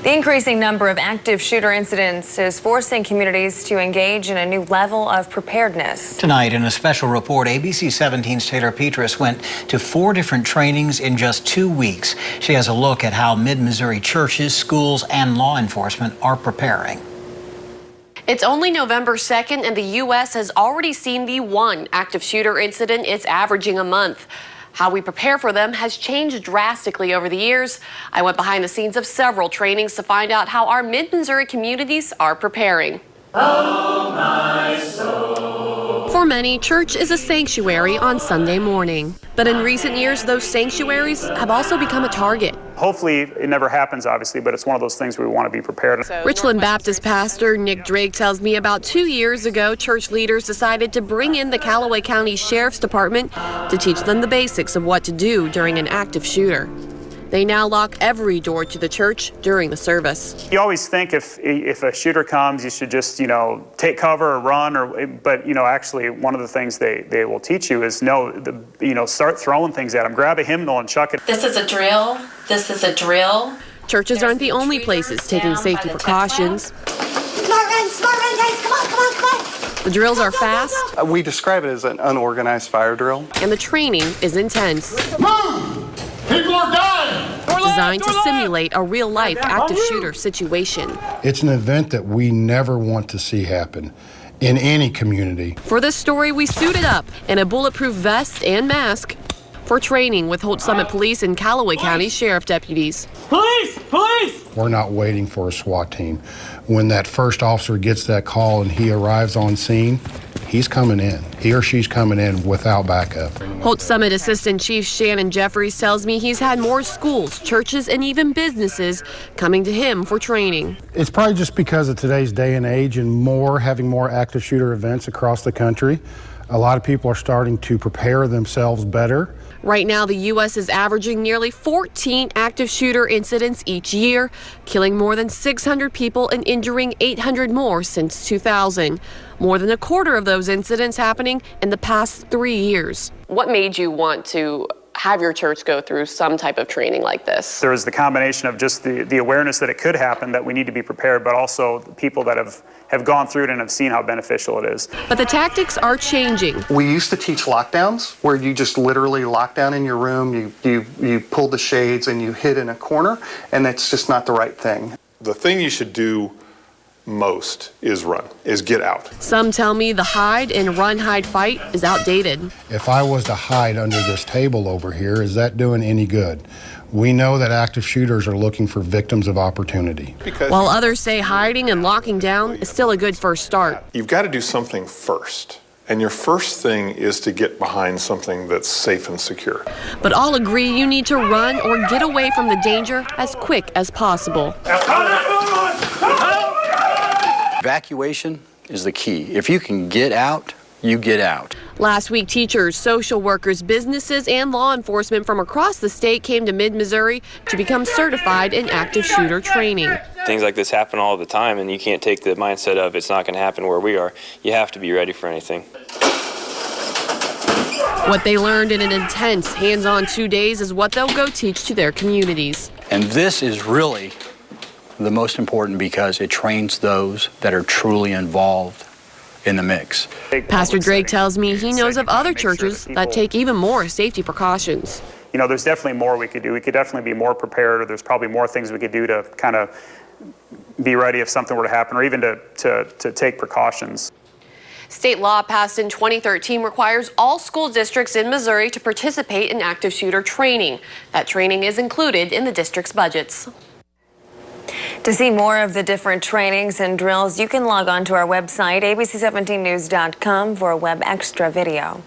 The increasing number of active shooter incidents is forcing communities to engage in a new level of preparedness. Tonight, in a special report, ABC 17's Taylor Petras went to 4 different trainings in just 2 weeks. She has a look at how Mid-Missouri churches, schools, and law enforcement are preparing. It's only November 2nd, and the U.S. has already seen the 1 active shooter incident it's averaging a month. How we prepare for them has changed drastically over the years. I went behind the scenes of several trainings to find out how our Mid-Missouri communities are preparing. Oh, my soul. For many, church is a sanctuary on Sunday morning. But in recent years, those sanctuaries have also become a target. Hopefully it never happens, obviously, but it's one of those things where we want to be prepared. Richland Baptist pastor Nick Drake tells me about 2 years ago, church leaders decided to bring in the Callaway County Sheriff's Department to teach them the basics of what to do during an active shooter. They now lock every door to the church during the service. You always think if a shooter comes, you should just, take cover or run, but, actually one of the things they will teach you is start throwing things at them. Grab a hymnal and chuck it. This is a drill. This is a drill. Churches aren't the only places taking safety precautions. Smart run, guys. Come on. The drills are fast. We describe it as an unorganized fire drill. And the training is intense. Move! People are dying! Designed to simulate a real-life active shooter situation. It's an event that we never want to see happen in any community. For this story, we suited up in a bulletproof vest and mask for training with Holt Summit Police and Callaway County Sheriff deputies. Police! We're not waiting for a SWAT team. When that first officer gets that call and he arrives on scene, he's coming in. He or she's coming in without backup. Holt Summit Assistant Chief Shannon Jeffries tells me he's had more schools, churches, and even businesses coming to him for training. It's probably just because of today's day and age and having more active shooter events across the country. A lot of people are starting to prepare themselves better. Right now, the U.S. is averaging nearly 14 active shooter incidents each year, killing more than 600 people and injuring 800 more since 2000. More than a quarter of those incidents happening in the past 3 years. What made you want to have your church go through some type of training like this? There is the combination of just the awareness that it could happen, that we need to be prepared, but also the people that have gone through it and have seen how beneficial it is. But the tactics are changing. We used to teach lockdowns, where you just literally lock down in your room, you pull the shades and you hid in a corner, and that's just not the right thing. The thing you should do most is get out. Some tell me the hide and run, hide, fight is outdated. If I was to hide under this table over here, is that doing any good? We know that active shooters are looking for victims of opportunity. While others say hiding and locking down is still a good first start. You've got to do something first. And your first thing is to get behind something that's safe and secure. But all agree you need to run or get away from the danger as quick as possible. Evacuation is the key. If you can get out, you get out. Last week, teachers, social workers, businesses, and law enforcement from across the state came to Mid-Missouri to become certified in active shooter training. Things like this happen all the time, and you can't take the mindset of it's not going to happen where we are. You have to be ready for anything. What they learned in an intense, hands-on 2 days is what they'll go teach to their communities. And this is really the most important because it trains those that are truly involved in the mix. Pastor Drake tells me he knows of other churches that take even more safety precautions. There's definitely more we could do. We could definitely be more prepared, or there's probably more things we could do to kind of be ready if something were to happen, or even to take precautions. State law passed in 2013 requires all school districts in Missouri to participate in active shooter training. That training is included in the district's budgets. To see more of the different trainings and drills, you can log on to our website, abc17news.com, for a Web Extra video.